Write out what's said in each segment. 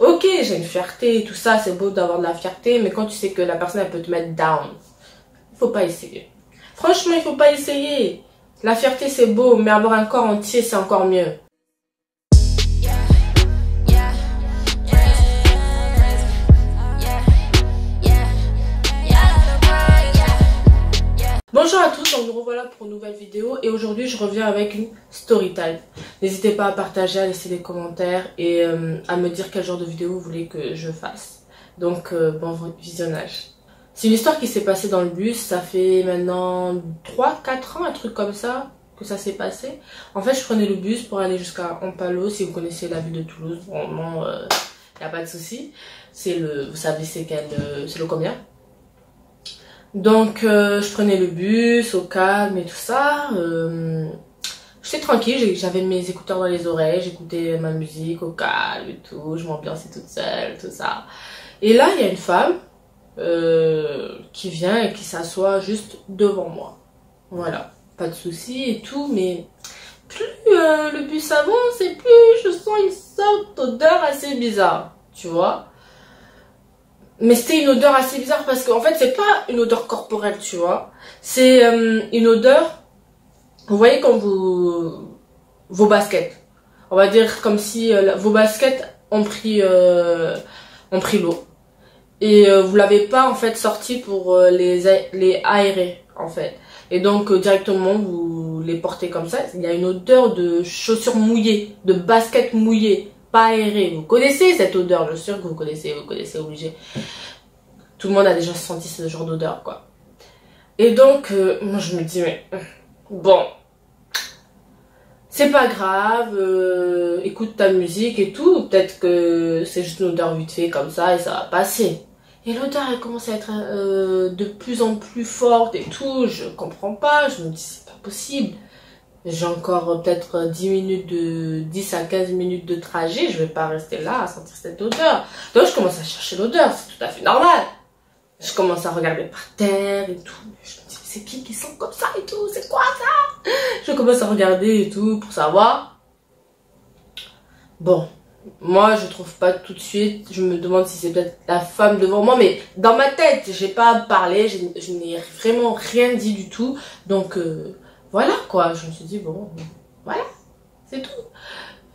Ok, j'ai une fierté, tout ça, c'est beau d'avoir de la fierté, mais quand tu sais que la personne, elle peut te mettre down, il faut pas essayer. Franchement, il faut pas essayer. La fierté, c'est beau, mais avoir un corps entier, c'est encore mieux. Bonjour à tous, donc nous revoilà pour une nouvelle vidéo et aujourd'hui je reviens avec une story time. N'hésitez pas à partager, à laisser des commentaires et à me dire quel genre de vidéo vous voulez que je fasse. Donc bon visionnage. C'est une histoire qui s'est passée dans le bus, ça fait maintenant 3-4 ans, un truc comme ça que ça s'est passé. En fait je prenais le bus pour aller jusqu'à Ampalo, si vous connaissez la ville de Toulouse, vraiment y a pas de souci. C'est le, vous savez c'est le combien? Donc je prenais le bus au calme et tout ça. J'étais tranquille, j'avais mes écouteurs dans les oreilles, j'écoutais ma musique au calme et tout, je m'ambiançais toute seule, tout ça. Et là il y a une femme qui vient et qui s'assoit juste devant moi. Voilà, pas de souci et tout, mais plus le bus avance et plus je sens une sorte d'odeur assez bizarre, tu vois. Mais c'était une odeur assez bizarre parce qu'en fait c'est pas une odeur corporelle, tu vois. C'est une odeur, vous voyez comme vos baskets. On va dire comme si vos baskets ont pris l'eau. Et vous l'avez pas en fait sorti pour les aérer en fait. Et donc directement vous les portez comme ça. Il y a une odeur de chaussures mouillées, de baskets mouillées. Pas aéré. Vous connaissez cette odeur, je suis sûre que vous connaissez obligé. Tout le monde a déjà senti ce genre d'odeur, quoi. Et donc, moi je me dis, mais bon, c'est pas grave, écoute ta musique et tout, peut-être que c'est juste une odeur vite fait comme ça et ça va passer. Et l'odeur elle commence à être de plus en plus forte et tout, je comprends pas, je me dis c'est pas possible. J'ai encore peut-être 10 à 15 minutes de trajet, je vais pas rester là à sentir cette odeur. Donc je commence à chercher l'odeur, c'est tout à fait normal. Je commence à regarder par terre et tout. Je me dis, c'est qui sent comme ça et tout, c'est quoi ça? Je commence à regarder et tout pour savoir. Bon, moi je trouve pas tout de suite, je me demande si c'est peut-être la femme devant moi, mais dans ma tête, j'ai pas parlé, je n'ai vraiment rien dit du tout. Donc voilà quoi, je me suis dit bon, voilà, c'est tout.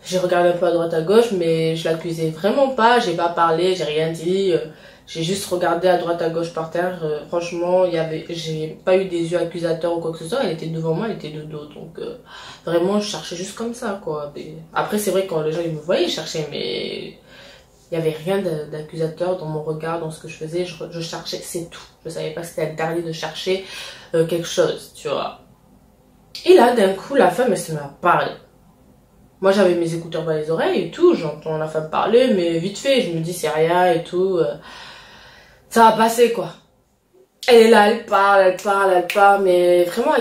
J'ai regardé un peu à droite à gauche, mais je l'accusais vraiment pas, j'ai pas parlé, j'ai rien dit. J'ai juste regardé à droite à gauche par terre. Franchement, j'ai pas eu des yeux accusateurs ou quoi que ce soit. Elle était devant moi, elle était de dos. Donc vraiment, je cherchais juste comme ça, quoi. Mais après, c'est vrai que quand les gens ils me voyaient, ils cherchaient, mais il y avait rien d'accusateur dans mon regard, dans ce que je faisais. Je cherchais, c'est tout. Je savais pas que c'était interdit de chercher quelque chose, tu vois. Et là, d'un coup, la femme, elle se met à parler. Moi, j'avais mes écouteurs dans les oreilles et tout. J'entends la femme parler, mais vite fait, je me dis c'est rien et tout. Ça va passer quoi. Elle est là, elle parle, mais vraiment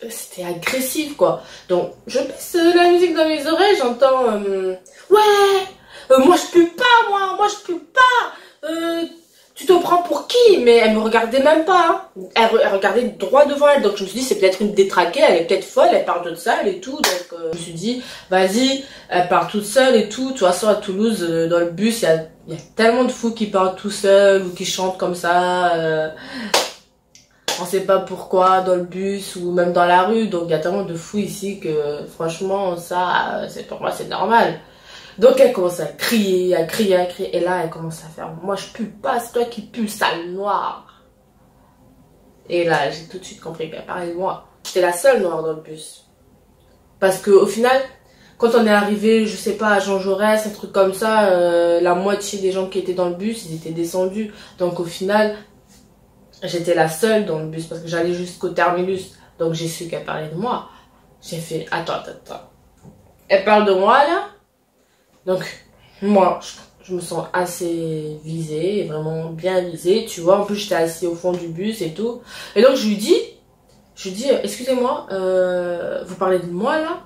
c'était agressif quoi. Donc je baisse la musique dans mes oreilles, j'entends ouais, moi je pue pas moi je pue pas. Tu te prends pour qui? Mais elle me regardait même pas. Hein. Elle regardait droit devant elle, donc je me suis dit c'est peut-être une détraquée, elle est peut-être folle, elle parle toute seule et tout. Donc je me suis dit vas-y, elle parle toute seule et tout. De toute façon à Toulouse dans le bus il y a tellement de fous qui parlent tout seuls ou qui chantent comme ça. On sait pas pourquoi dans le bus ou même dans la rue. Donc il y a tellement de fous ici que franchement ça c'est pour moi c'est normal. Donc elle commence à crier. Et là elle commence à faire moi je pue pas, c'est toi qui pue sale noire. Et là j'ai tout de suite compris qu'elle parlait de moi. J'étais la seule noire dans le bus. Parce que au final quand on est arrivé, je sais pas, à Jean Jaurès, un truc comme ça, la moitié des gens qui étaient dans le bus, ils étaient descendus. Donc au final, j'étais la seule dans le bus parce que j'allais jusqu'au terminus. Donc j'ai su qu'elle parlait de moi. J'ai fait, attends. Elle parle de moi là? Donc moi, je me sens assez visée, vraiment bien visée, tu vois. En plus j'étais assise au fond du bus et tout. Et donc je lui dis, excusez-moi, vous parlez de moi là?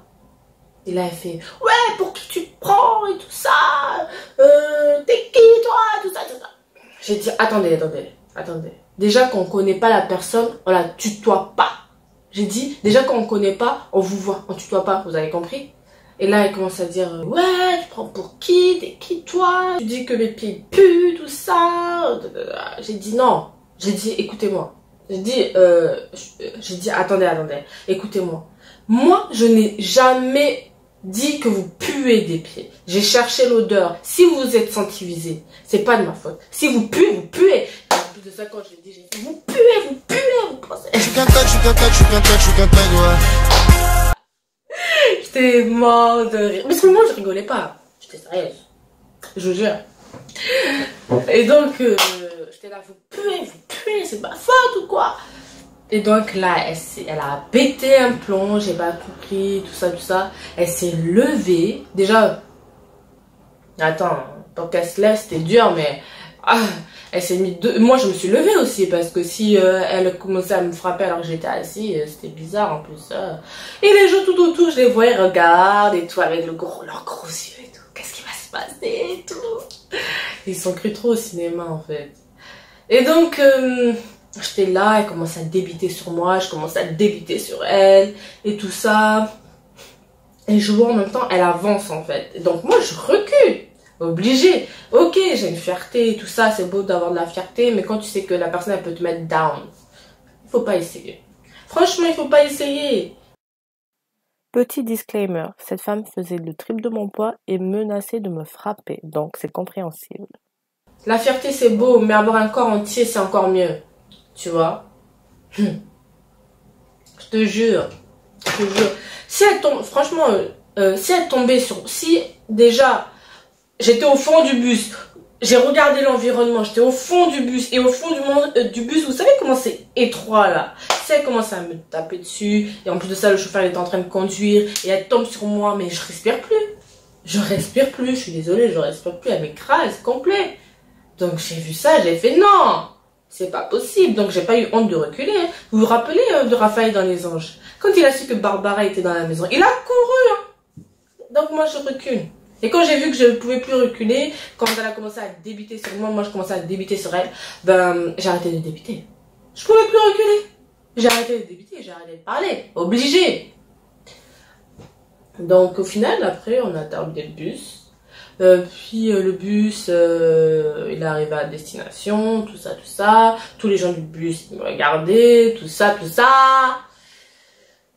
Et là, elle fait « Ouais, pour qui tu te prends et tout ça t'es qui toi ?» tout ça. J'ai dit « Attendez. Déjà qu'on connaît pas la personne, on la tutoie pas. » J'ai dit « Déjà qu'on connaît pas, on vous voit, on tutoie pas. » Vous avez compris? Et là, elle commence à dire, ouais, tu prends pour qui? T'es qui toi? Tu dis que mes pieds puent, tout ça. J'ai dit non. J'ai dit, écoutez-moi. J'ai dit, attendez, écoutez-moi. Moi, je n'ai jamais dit que vous puez des pieds. J'ai cherché l'odeur. Si vous vous êtes senti visé, c'est pas de ma faute. Si vous puez, vous puez. En plus de ça, quand j'ai dit, vous puez, vous pensez. Je suis qu'un tag, ouais. J'étais mort de rire. Parce que moi, je rigolais pas. J'étais sérieuse. Je vous jure. Et donc, j'étais là, vous puez, c'est ma faute ou quoi? Et donc là, elle a pété un plomb, j'ai pas compris, tout ça. Elle s'est levée. Déjà, attends, pour qu'elle se lève, c'était dur, mais elle s'est mise moi, je me suis levée aussi, parce que si elle commençait à me frapper alors que j'étais assise, c'était bizarre en plus. Et les gens tout autour, je les voyais regarder et tout, avec leurs gros yeux et tout. Qu'est-ce qui va se passer et tout. Ils sont cru trop au cinéma en fait. Et donc, j'étais là, elle commence à débiter sur moi, je commence à débiter sur elle, et tout ça. Et je vois en même temps, elle avance en fait. Et donc moi, je recule, obligée. Ok, j'ai une fierté et tout ça, c'est beau d'avoir de la fierté, mais quand tu sais que la personne, elle peut te mettre down, il faut pas essayer. Franchement, il faut pas essayer. Petit disclaimer, cette femme faisait le triple de mon poids et menaçait de me frapper, donc c'est compréhensible. La fierté, c'est beau, mais avoir un corps entier, c'est encore mieux. Tu vois? Je te jure. Si elle tombe, franchement, si elle tombait sur... Si, déjà, j'étais au fond du bus, j'ai regardé l'environnement, j'étais au fond du bus, et au fond du bus, vous savez comment c'est étroit, là? Si elle commence à me taper dessus, et en plus de ça, le chauffeur est en train de conduire, et elle tombe sur moi, mais je respire plus. Je suis désolée, je respire plus, elle m'écrase, complet. Donc j'ai vu ça, j'ai fait non, c'est pas possible. Donc j'ai pas eu honte de reculer. Vous vous rappelez de Raphaël dans Les Anges? Quand il a su que Barbara était dans la maison, il a couru. Donc moi je recule. Et quand j'ai vu que je ne pouvais plus reculer, quand elle a commencé à débiter sur moi je commençais à débiter sur elle, ben j'ai arrêté de débiter. Je pouvais plus reculer. J'ai arrêté de débiter, j'ai arrêté de parler. Obligé. Donc au final, après, on a terminé le bus. Puis le bus, il est arrivé à destination, tout ça. Tous les gens du bus me regardaient, tout ça.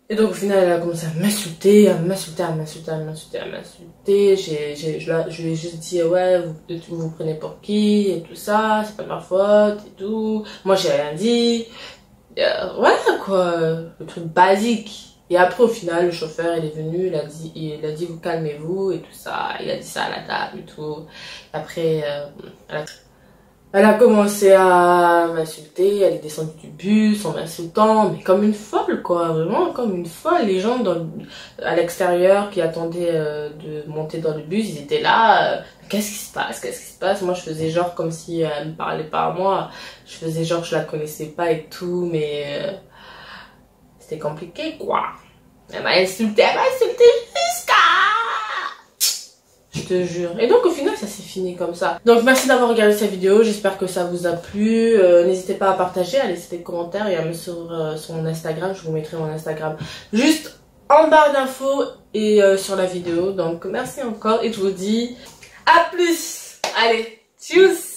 Et donc au final, elle a commencé à m'insulter. Je lui ai juste dit, ouais, vous vous prenez pour qui et tout ça, c'est pas de ma faute et tout. Moi, j'ai rien dit. Voilà quoi, le truc basique. Et après, au final, le chauffeur, il est venu, il a dit, vous calmez-vous et tout ça. Il a dit ça à la table et tout. Après, elle a commencé à m'insulter. Elle est descendue du bus en m'insultant, mais comme une folle, quoi. Vraiment, comme une folle. Les gens à l'extérieur qui attendaient de monter dans le bus, ils étaient là. Qu'est-ce qui se passe? Moi, je faisais genre comme si elle me parlait pas à moi. Je faisais genre que je la connaissais pas et tout, mais... c'était compliqué, quoi. Elle m'a insulté jusqu'à... Je te jure. Et donc, au final, ça s'est fini comme ça. Donc, merci d'avoir regardé cette vidéo. J'espère que ça vous a plu. N'hésitez pas à partager, à laisser des commentaires et à me suivre sur mon Instagram. Je vous mettrai mon Instagram juste en barre d'infos et sur la vidéo. Donc, merci encore et je vous dis à plus. Allez, tchuss!